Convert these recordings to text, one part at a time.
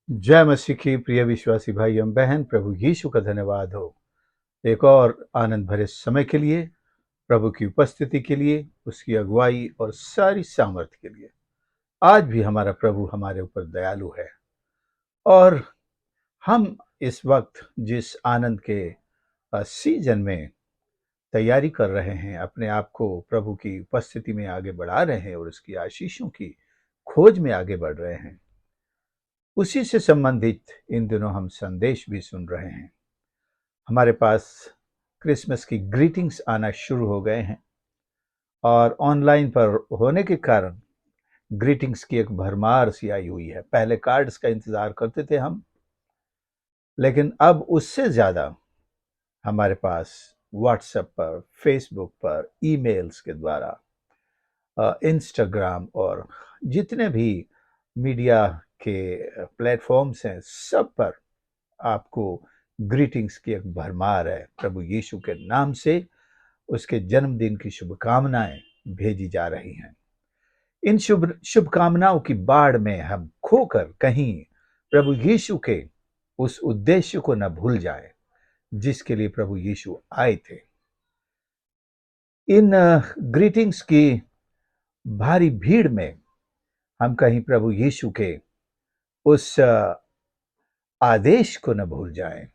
जय मसीह की प्रिय विश्वासी भाई एवं बहन, प्रभु यीशु का धन्यवाद हो एक और आनंद भरे समय के लिए, प्रभु की उपस्थिति के लिए, उसकी अगुवाई और सारी सामर्थ्य के लिए। आज भी हमारा प्रभु हमारे ऊपर दयालु है और हम इस वक्त जिस आनंद के सीजन में तैयारी कर रहे हैं, अपने आप को प्रभु की उपस्थिति में आगे बढ़ा रहे हैं और उसकी आशीषों की खोज में आगे बढ़ रहे हैं, उसी से संबंधित इन दिनों हम संदेश भी सुन रहे हैं। हमारे पास क्रिसमस की ग्रीटिंग्स आना शुरू हो गए हैं और ऑनलाइन पर होने के कारण ग्रीटिंग्स की एक भरमार सी आई हुई है। पहले कार्ड्स का इंतजार करते थे हम, लेकिन अब उससे ज्यादा हमारे पास व्हाट्सएप पर, फेसबुक पर, ईमेल्स के द्वारा, इंस्टाग्राम और जितने भी मीडिया के प्लेटफॉर्म्स हैं, सब पर आपको ग्रीटिंग्स की एक भरमार है। प्रभु यीशु के नाम से उसके जन्मदिन की शुभकामनाएं भेजी जा रही हैं। इन शुभकामनाओं की बाढ़ में हम खोकर कहीं प्रभु यीशु के उस उद्देश्य को न भूल जाए जिसके लिए प्रभु यीशु आए थे। इन ग्रीटिंग्स की भारी भीड़ में हम कहीं प्रभु यीशु के उस आदेश को न भूल जाएं,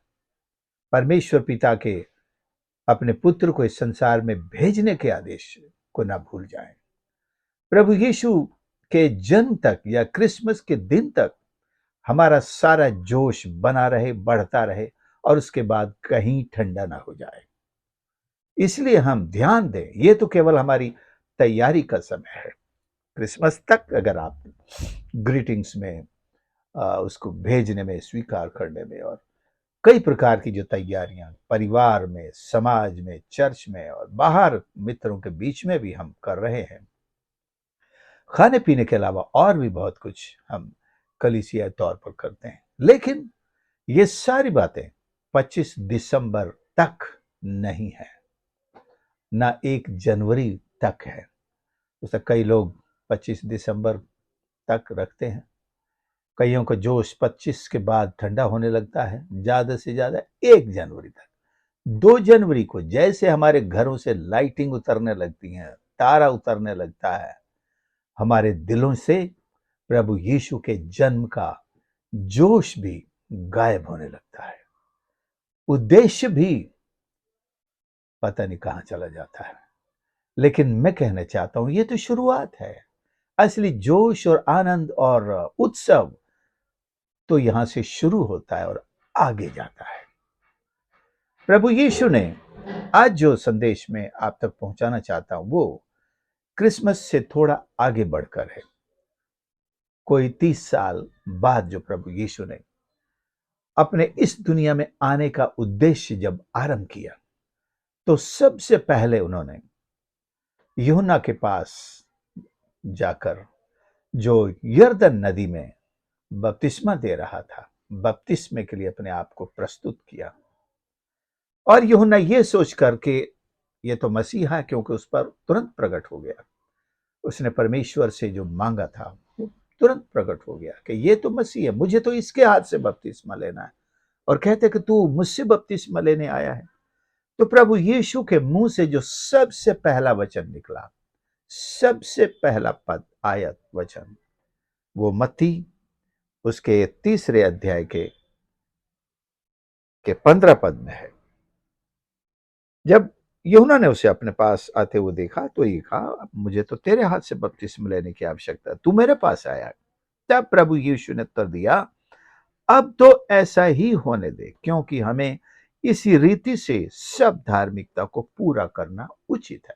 परमेश्वर पिता के अपने पुत्र को इस संसार में भेजने के आदेश को न भूल जाएं। प्रभु यीशु के जन्म तक या क्रिसमस के दिन तक हमारा सारा जोश बना रहे, बढ़ता रहे और उसके बाद कहीं ठंडा ना हो जाए। इसलिए हम ध्यान दें, ये तो केवल हमारी तैयारी का समय है। क्रिसमस तक अगर आप ग्रीटिंग्स में उसको भेजने में, स्वीकार करने में और कई प्रकार की जो तैयारियां परिवार में, समाज में, चर्च में और बाहर मित्रों के बीच में भी हम कर रहे हैं, खाने पीने के अलावा और भी बहुत कुछ हम कलीसिया तौर पर करते हैं। लेकिन ये सारी बातें 25 दिसंबर तक नहीं है, ना 1 जनवरी तक है। जैसे कई लोग 25 दिसंबर तक रखते हैं, कईयों का जोश 25 के बाद ठंडा होने लगता है, ज्यादा से ज्यादा 1 जनवरी तक। 2 जनवरी को जैसे हमारे घरों से लाइटिंग उतरने लगती है, तारा उतरने लगता है, हमारे दिलों से प्रभु यीशु के जन्म का जोश भी गायब होने लगता है, उद्देश्य भी पता नहीं कहां चला जाता है। लेकिन मैं कहना चाहता हूं, ये तो शुरुआत है। असली जोश और आनंद और उत्सव तो यहां से शुरू होता है और आगे जाता है। प्रभु यीशु ने आज जो संदेश में आप तक पहुंचाना चाहता हूं, वो क्रिसमस से थोड़ा आगे बढ़कर है। कोई 30 साल बाद जो प्रभु यीशु ने अपने इस दुनिया में आने का उद्देश्य जब आरंभ किया, तो सबसे पहले उन्होंने यूहन्ना के पास जाकर, जो यरदन नदी में बपतिस्मा दे रहा था, बपतिस्मे के लिए अपने आप को प्रस्तुत किया। और यूहन्ना ये सोच करके ये तो मसीहा है, क्योंकि उस पर तुरंत प्रकट हो गया, उसने परमेश्वर से जो मांगा था वो तुरंत प्रकट हो गया कि ये तो मसीह है, मुझे तो इसके हाथ से बपतिस्मा लेना है। और कहते कि तू मुझसे बपतिस्मा लेने आया है। तो प्रभु यीशु के मुंह से जो सबसे पहला वचन निकला, सबसे पहला पद, आयत, वचन, वो मत्ती उसके 3 अध्याय के 15 पद में है। जब यूहन्ना ने उसे अपने पास आते हुए देखा तो ये कहा, मुझे तो तेरे हाथ से बपतिस्मा लेने की आवश्यकता, तू मेरे पास आया। तब प्रभु यीशु ने उत्तर दिया, अब तो ऐसा ही होने दे, क्योंकि हमें इसी रीति से सब धार्मिकता को पूरा करना उचित है।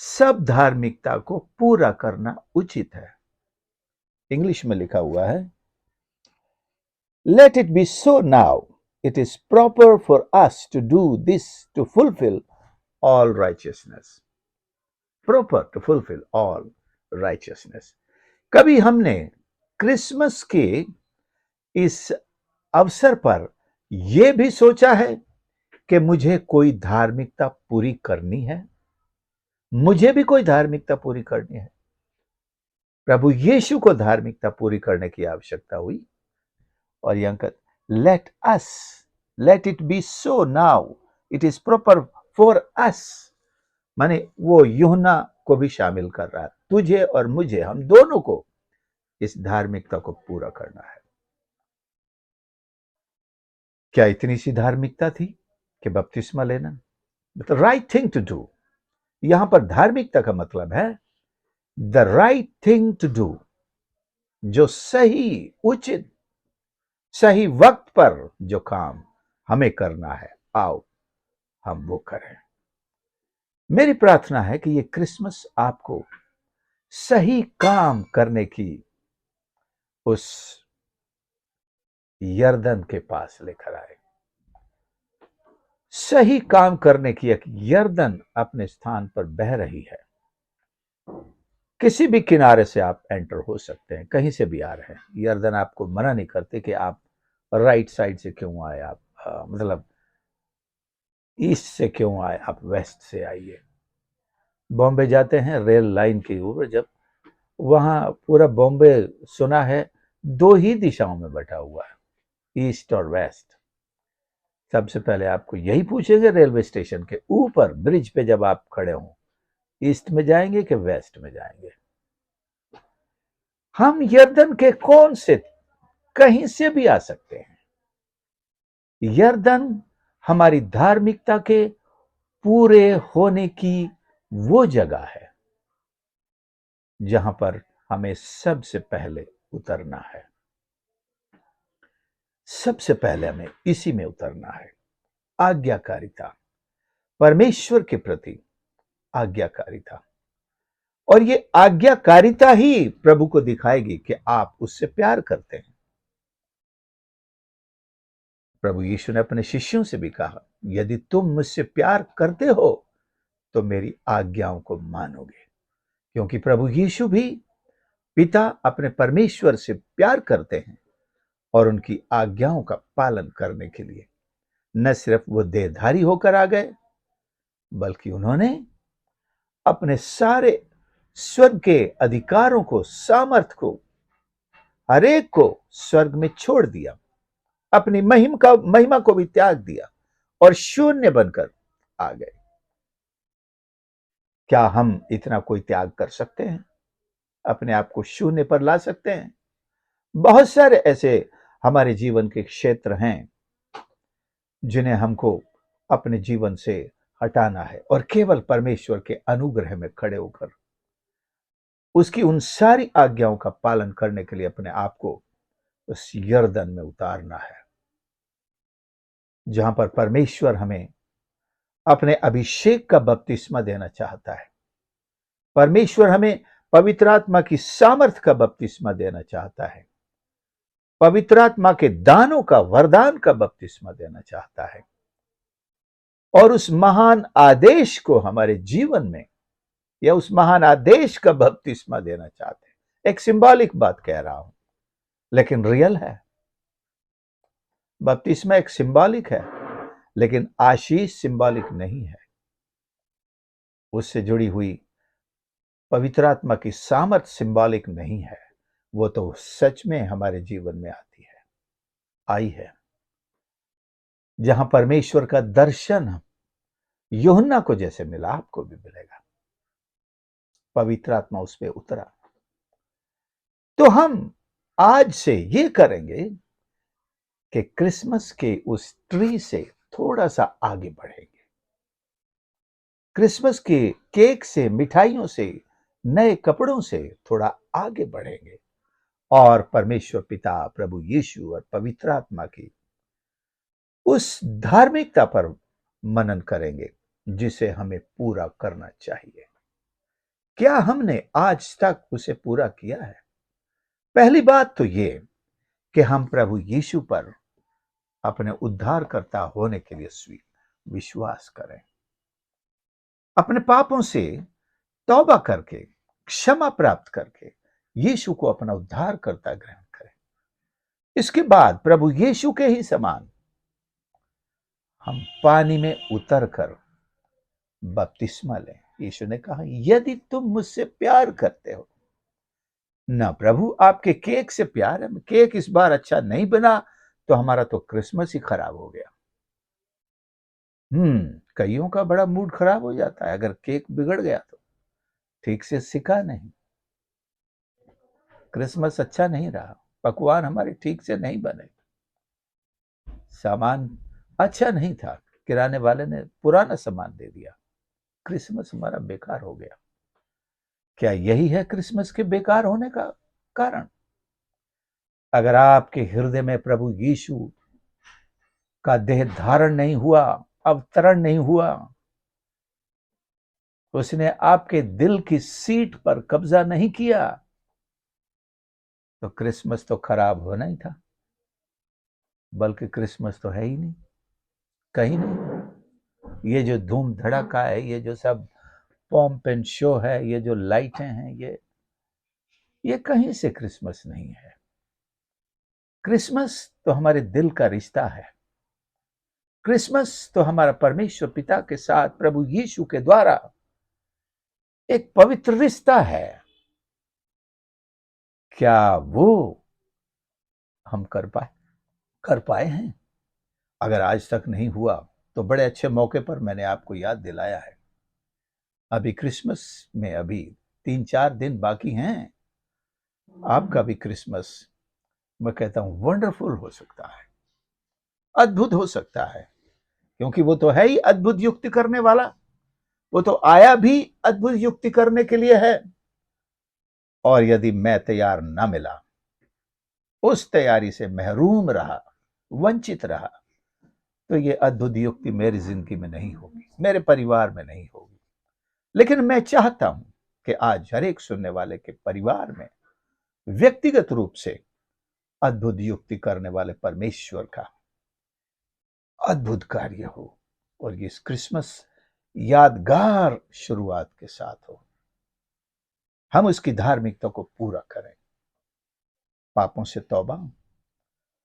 सब धार्मिकता को पूरा करना उचित है। इंग्लिश में लिखा हुआ है, let it be so now, it is proper for us to do this to fulfill all righteousness. Proper to fulfill all righteousness. कभी हमने क्रिसमस के इस अवसर पर यह भी सोचा है कि मुझे कोई धार्मिकता पूरी करनी है, मुझे भी कोई धार्मिकता पूरी करनी है। प्रभु यीशु को धार्मिकता पूरी करने की आवश्यकता हुई और यह अंक let it be so now, it is proper for us. माने वो यूहन्ना को भी शामिल कर रहा है, तुझे और मुझे, हम दोनों को इस धार्मिकता को पूरा करना है। क्या इतनी सी धार्मिकता थी कि बपतिस्मा लेना? मतलब राइट थिंग टू डू। यहां पर धार्मिकता का मतलब है the right thing to do, जो सही, उचित, सही वक्त पर जो काम हमें करना है, आओ हम वो करें। मेरी प्रार्थना है कि ये क्रिसमस आपको सही काम करने की उस यर्दन के पास लेकर आए। सही काम करने की एक यर्दन अपने स्थान पर बह रही है। किसी भी किनारे से आप एंटर हो सकते हैं, कहीं से भी आ रहे हैं। यर्दन आपको मना नहीं करते कि आप राइट साइड से क्यों आए, आप मतलब ईस्ट से क्यों आए, आप वेस्ट से आइए। बॉम्बे जाते हैं रेल लाइन के ऊपर, जब वहां पूरा बॉम्बे सुना है दो ही दिशाओं में बटा हुआ है, ईस्ट और वेस्ट। सबसे पहले आपको यही पूछेंगे रेलवे स्टेशन के ऊपर ब्रिज पे जब आप खड़े हों, ईस्ट में जाएंगे कि वेस्ट में जाएंगे। हम यर्दन के कौन से, कहीं से भी आ सकते हैं। यर्दन हमारी धार्मिकता के पूरे होने की वो जगह है जहां पर हमें सबसे पहले उतरना है। सबसे पहले हमें इसी में उतरना है। आज्ञाकारिता, परमेश्वर के प्रति आज्ञाकारिता। और ये आज्ञाकारिता ही प्रभु को दिखाएगी कि आप उससे प्यार करते हैं। प्रभु यीशु ने अपने शिष्यों से भी कहा, यदि तुम मुझसे प्यार करते हो तो मेरी आज्ञाओं को मानोगे। क्योंकि प्रभु यीशु भी पिता अपने परमेश्वर से प्यार करते हैं और उनकी आज्ञाओं का पालन करने के लिए न सिर्फ वो देहधारी होकर आ गए, बल्कि उन्होंने अपने सारे स्वर्ग के अधिकारों को, सामर्थ को, हरेक को स्वर्ग में छोड़ दिया, अपनी महिमा को भी त्याग दिया और शून्य बनकर आ गए। क्या हम इतना कोई त्याग कर सकते हैं? अपने आप को शून्य पर ला सकते हैं? बहुत सारे ऐसे हमारे जीवन के क्षेत्र हैं जिन्हें हमको अपने जीवन से हटाना है और केवल परमेश्वर के अनुग्रह में खड़े होकर उसकी उन सारी आज्ञाओं का पालन करने के लिए अपने आप को उस यर्दन में उतारना है, जहां पर परमेश्वर हमें अपने अभिषेक का बपतिस्मा देना चाहता है। परमेश्वर हमें पवित्र आत्मा की सामर्थ का बपतिस्मा देना चाहता है। पवित्र आत्मा के दानों का, वरदान का बपतिस्मा देना चाहता है और उस महान आदेश को हमारे जीवन में, या उस महान आदेश का बपतिस्मा देना चाहते हैं। एक सिंबॉलिक बात कह रहा हूं, लेकिन रियल है। बपतिस्मा एक सिंबॉलिक है, लेकिन आशीष सिंबॉलिक नहीं है। उससे जुड़ी हुई पवित्र आत्मा की सामर्थ सिंबॉलिक नहीं है, वो तो सच में हमारे जीवन में आती है, आई है। जहां परमेश्वर का दर्शन यूहन्ना को जैसे मिला, आपको भी मिलेगा। पवित्र आत्मा उस पे उतरा। तो हम आज से ये करेंगे कि क्रिसमस के उस ट्री से थोड़ा सा आगे बढ़ेंगे। क्रिसमस के केक से, मिठाइयों से, नए कपड़ों से थोड़ा आगे बढ़ेंगे और परमेश्वर पिता, प्रभु यीशु और पवित्र आत्मा की उस धार्मिकता पर मनन करेंगे जिसे हमें पूरा करना चाहिए। क्या हमने आज तक उसे पूरा किया है? पहली बात तो ये कि हम प्रभु यीशु पर अपने उद्धारकर्ता होने के लिए विश्वास करें। अपने पापों से तौबा करके, क्षमा प्राप्त करके यीशु को अपना उद्धारकर्ता ग्रहण करें। इसके बाद प्रभु यीशु के ही समान हम पानी में उतरकर बपतिस्मा लें। यीशु ने कहा, यदि तुम मुझसे प्यार करते हो, ना प्रभु आपके केक से प्यार है। केक इस बार अच्छा नहीं बना तो हमारा तो क्रिसमस ही खराब हो गया। कईयों का बड़ा मूड खराब हो जाता है अगर केक बिगड़ गया तो। ठीक से सिका नहीं, क्रिसमस अच्छा नहीं रहा, पकवान हमारे ठीक से नहीं बने, सामान अच्छा नहीं था, किराने वाले ने पुराना सामान दे दिया, क्रिसमस हमारा बेकार हो गया। क्या यही है क्रिसमस के बेकार होने का कारण? अगर आपके हृदय में प्रभु यीशु का देह धारण नहीं हुआ, अवतरण नहीं हुआ, उसने आपके दिल की सीट पर कब्जा नहीं किया, तो क्रिसमस तो खराब होना ही था। बल्कि क्रिसमस तो है ही नहीं, कहीं नहीं। ये जो धूम धड़ाका है, ये जो सब पॉम्प एंड शो है, ये जो लाइटें हैं, ये कहीं से क्रिसमस नहीं है। क्रिसमस तो हमारे दिल का रिश्ता है। क्रिसमस तो हमारा परमेश्वर पिता के साथ प्रभु यीशु के द्वारा एक पवित्र रिश्ता है। क्या वो हम कर पाए हैं? अगर आज तक नहीं हुआ तो बड़े अच्छे मौके पर मैंने आपको याद दिलाया है। अभी क्रिसमस में अभी 3-4 दिन बाकी हैं। आपका भी क्रिसमस, मैं कहता हूं, वंडरफुल हो सकता है, अद्भुत हो सकता है, क्योंकि वो तो है ही अद्भुत युक्ति करने वाला। वो तो आया भी अद्भुत युक्ति करने के लिए है। और यदि मैं तैयार ना मिला, उस तैयारी से महरूम रहा, वंचित रहा, तो ये अद्भुत युक्ति मेरी जिंदगी में नहीं होगी, मेरे परिवार में नहीं होगी। लेकिन मैं चाहता हूं कि आज हर एक सुनने वाले के परिवार में व्यक्तिगत रूप से अद्भुत युक्ति करने वाले परमेश्वर का अद्भुत कार्य हो, और ये क्रिसमस यादगार शुरुआत के साथ हो। हम उसकी धार्मिकता को पूरा करें, पापों से तौबा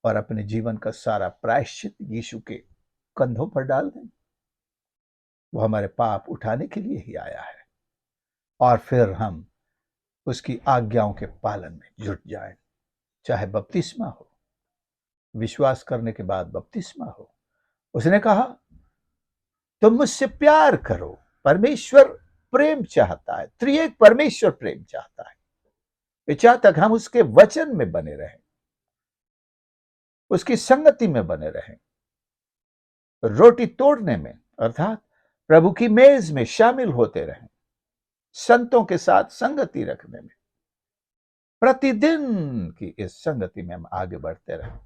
और अपने जीवन का सारा प्रायश्चित यीशु के कंधों पर डाल दें। वो हमारे पाप उठाने के लिए ही आया है, और फिर हम उसकी आज्ञाओं के पालन में जुट जाएं। चाहे बपतिस्मा हो, विश्वास करने के बाद बपतिस्मा हो। उसने कहा तुम मुझसे प्यार करो। परमेश्वर प्रेम चाहता है, त्रिएक परमेश्वर प्रेम चाहता है। जब तक हम उसके वचन में बने रहें, उसकी संगति में बने रहें, रोटी तोड़ने में अर्थात प्रभु की मेज में शामिल होते रहें, संतों के साथ संगति रखने में, प्रतिदिन की इस संगति में हम आगे बढ़ते रहें।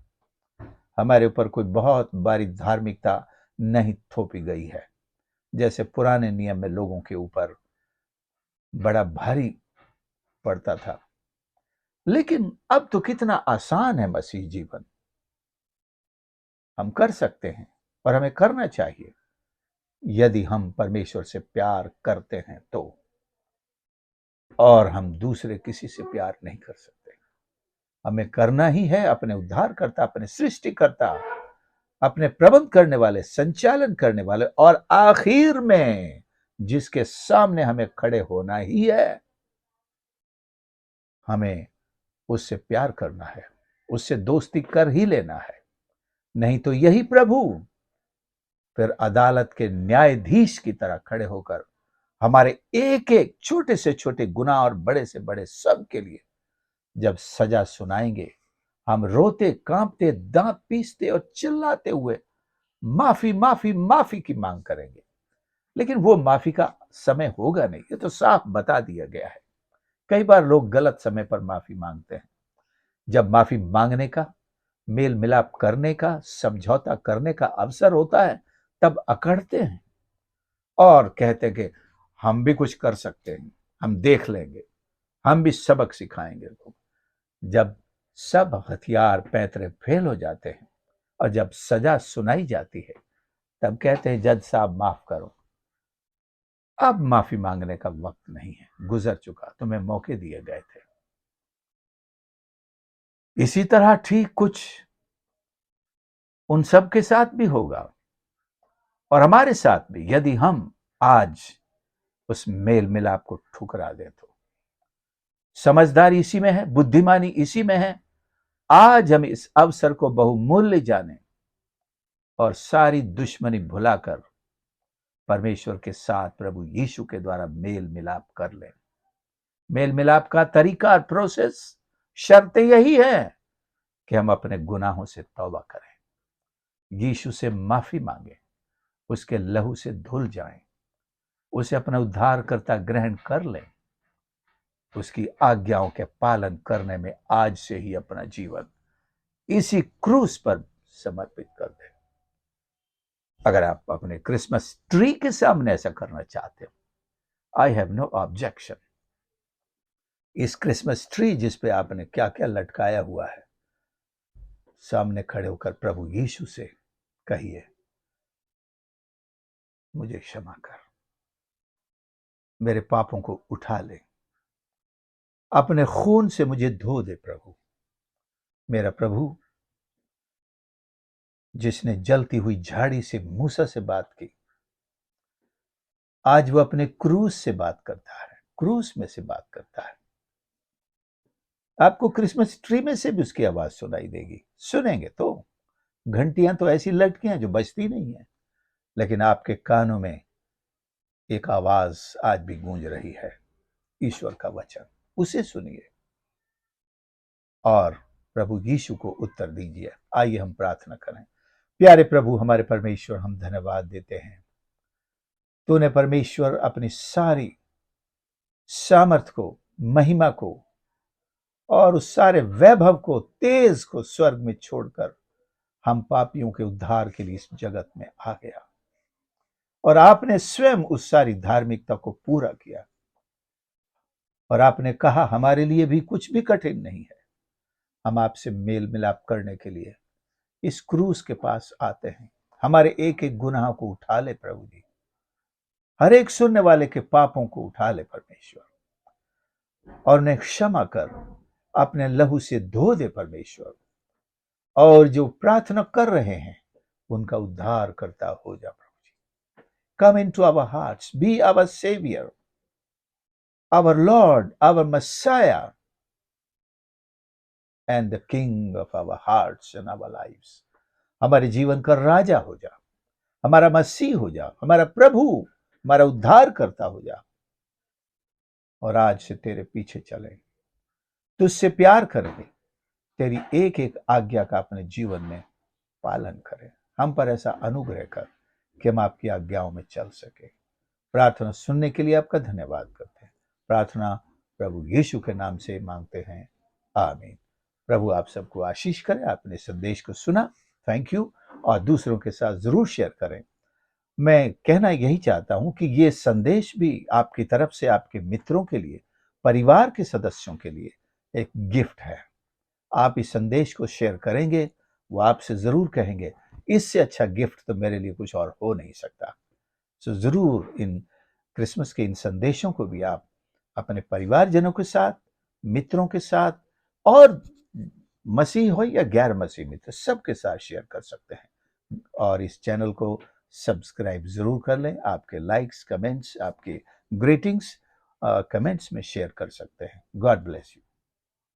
हमारे ऊपर कोई बहुत बड़ी धार्मिकता नहीं थोपी गई है, जैसे पुराने नियम में लोगों के ऊपर बड़ा भारी पड़ता था। लेकिन अब तो कितना आसान है मसीह जीवन, हम कर सकते हैं और हमें करना चाहिए यदि हम परमेश्वर से प्यार करते हैं तो। और हम दूसरे किसी से प्यार नहीं कर सकते। हमें करना ही है अपने उद्धारकर्ता, अपने सृष्टिकर्ता, अपने प्रबंध करने वाले, संचालन करने वाले, और आखिर में जिसके सामने हमें खड़े होना ही है, हमें उससे प्यार करना है, उससे दोस्ती कर ही लेना है। नहीं तो यही प्रभु फिर अदालत के न्यायाधीश की तरह खड़े होकर हमारे एक एक छोटे से छोटे गुनाह और बड़े से बड़े सब के लिए जब सजा सुनाएंगे, हम रोते कांपते, दांत पीसते और चिल्लाते हुए माफी माफी माफी की मांग करेंगे। लेकिन वो माफी का समय होगा नहीं, ये तो साफ बता दिया गया है। कई बार लोग गलत समय पर माफी मांगते हैं। जब माफी मांगने का, मेल मिलाप करने का, समझौता करने का अवसर होता है, तब अकड़ते हैं और कहते हैं कि हम भी कुछ कर सकते हैं, हम देख लेंगे, हम भी सबक सिखाएंगे लोग। जब सब हथियार पैंतरे फेल हो जाते हैं और जब सजा सुनाई जाती है, तब कहते हैं जज साहब माफ करो, अब माफी मांगने का वक्त नहीं है, गुजर चुका, तुम्हें मौके दिए गए थे। इसी तरह ठीक कुछ उन सब के साथ भी होगा और हमारे साथ भी, यदि हम आज उस मेल मिलाप को ठुकरा दें तो। समझदारी इसी में है, बुद्धिमानी इसी में है। आज हम इस अवसर को बहुमूल्य जाने और सारी दुश्मनी भुलाकर परमेश्वर के साथ प्रभु यीशु के द्वारा मेल मिलाप कर लें। मेल मिलाप का तरीका और प्रोसेस, शर्त यही है कि हम अपने गुनाहों से तौबा करें, यीशु से माफी मांगे, उसके लहू से धुल जाएं, उसे अपना उद्धारकर्ता ग्रहण कर लें, उसकी आज्ञाओं के पालन करने में आज से ही अपना जीवन इसी क्रूस पर समर्पित कर दें। अगर आप अपने क्रिसमस ट्री के सामने ऐसा करना चाहते हो, आई हैव नो ऑब्जेक्शन। इस क्रिसमस ट्री जिस पे आपने क्या क्या लटकाया हुआ है, सामने खड़े होकर प्रभु यीशु से कहिए, मुझे क्षमा कर, मेरे पापों को उठा ले, अपने खून से मुझे धो दे प्रभु। मेरा प्रभु जिसने जलती हुई झाड़ी से मूसा से बात की, आज वो अपने क्रूस से बात करता है, क्रूस में से बात करता है। आपको क्रिसमस ट्री में से भी उसकी आवाज सुनाई देगी, सुनेंगे तो। घंटियां तो ऐसी लटकी हैं जो बजती नहीं है, लेकिन आपके कानों में एक आवाज आज भी गूंज रही है, ईश्वर का वचन, उसे सुनिए और प्रभु यीशु को उत्तर दीजिए। आइए हम प्रार्थना करें। प्यारे प्रभु हमारे परमेश्वर, हम धन्यवाद देते हैं, तूने परमेश्वर अपनी सारी सामर्थ को, महिमा को और उस सारे वैभव को, तेज को स्वर्ग में छोड़कर हम पापियों के उद्धार के लिए इस जगत में आ गया और आपने स्वयं उस सारी धार्मिकता को पूरा किया। और आपने कहा हमारे लिए भी कुछ भी कठिन नहीं है, हम आपसे मेल मिलाप करने के लिए इस क्रूस के पास आते हैं। हमारे एक एक गुनाह को उठा ले प्रभु जी, हर एक सुनने वाले के पापों को उठा ले परमेश्वर, और उन्हें क्षमा कर, अपने लहू से धो दे परमेश्वर। और जो प्रार्थना कर रहे हैं उनका उद्धार करता हो जा प्रभु जी। Come into our hearts, be our saviour, our lord, our messiah and the king of our hearts and our lives. हमारे जीवन का राजा हो जा, हमारा मसीह हो जा, हमारा प्रभु, हमारा उद्धार करता हो जा। और आज से तेरे पीछे चले, तुझसे प्यार करें, तेरी एक एक आज्ञा का अपने जीवन में पालन करें। हम पर ऐसा अनुग्रह कर कि हम आपकी आज्ञाओं में चल सके। प्रार्थना सुनने के लिए आपका धन्यवाद करते हैं। प्रार्थना प्रभु यीशु के नाम से मांगते हैं, आमीन। प्रभु आप सबको आशीष करें। आपने संदेश को सुना, थैंक यू, और दूसरों के साथ जरूर शेयर करें। मैं कहना यही चाहता हूं कि ये संदेश भी आपकी तरफ से आपके मित्रों के लिए, परिवार के सदस्यों के लिए एक गिफ्ट है। आप इस संदेश को शेयर करेंगे, वो आपसे जरूर कहेंगे, इससे अच्छा गिफ्ट तो मेरे लिए कुछ और हो नहीं सकता। सो जरूर इन क्रिसमस के इन संदेशों को भी आप अपने परिवारजनों के साथ, मित्रों के साथ, और मसीह हो या गैर मसीह मित्र, सबके साथ शेयर कर सकते हैं। और इस चैनल को सब्सक्राइब जरूर कर लें। आपके लाइक्स, कमेंट्स, आपके ग्रीटिंग्स कमेंट्स में शेयर कर सकते हैं। God bless you.